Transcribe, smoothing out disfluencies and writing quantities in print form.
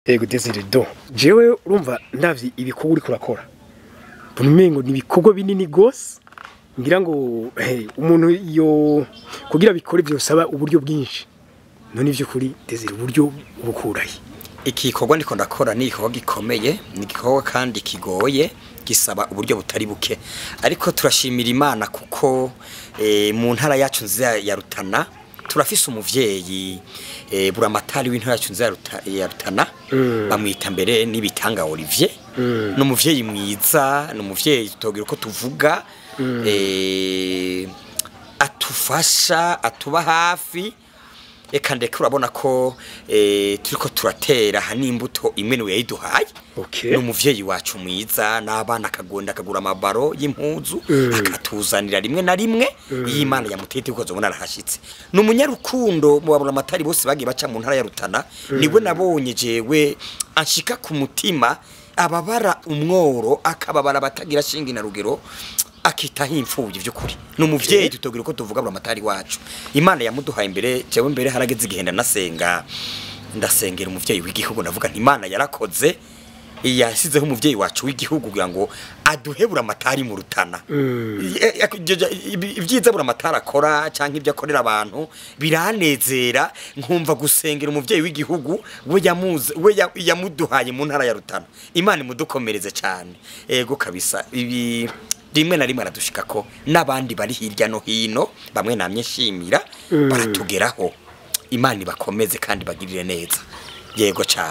Yego Desire do jewe urumva ndavye ibikorwa uri kurakora bumengo ni ibikorwa binini gose ngira ngo umuntu yo kugira bikore byosaba uburyo bwinshi none ivyo kuri Desire uburyo bukuraye iki gikorwa ndiko ndakora ni igikorwa gikomeye ni igikorwa kandi kigoye gisaba uburyo butari buke ariko turashimira Imana kuko mu ntara yacu nziza ya Rutana turafise umuvyeyi buramatari w'intara yacu nziza ya Rutana bamwita mbere n'ibitanga Olivier no muvyeyi mwiza no muvyeyi tutogira uko tuvuga atufasha atuba hafi eka ndeke urabona ko turiko turatera hanimbuto imwe niwe yayiduhaye no muvyeyi wacu mwiza n'abana akagunda akagura amabaro y'impuzu akatuzanira rimwe na rimwe y'Imana yamutete uko zobona arahashitse no munyarukundo mu baburamatari bose bagiye baca mu ntara ya Rutana niwe nabonye jewe anshika ku mutima ababara umworo akababara batagira shingi na rugero akitaho imfubyi by'ukuri no muvyeyi tutogira uko tuvuga buramatari wacu Imana yamuduhaye imbere jewe mbere harageze igihenda nasenga ndasengera umuvyeyi w'igihugu navuga nti Imana yarakoze yasizeho umuvyeyi wacu w'igihugu kugira ngo aduhe buramatari mu Rutana ibyiza buramatari akora canke ibyo akorera abantu biranezera nkumva gusengera umuvyeyi w'igihugu we yamuduhaye mu ntara ya Rutana Imana imudukomereze cyane ego kabisa ibi rimwe na rimwe aradushika ko nabandi bari hirya no hino bamwe namye shimira baratugeraho Imana ibakomeze kandi bagirire neza yego cyane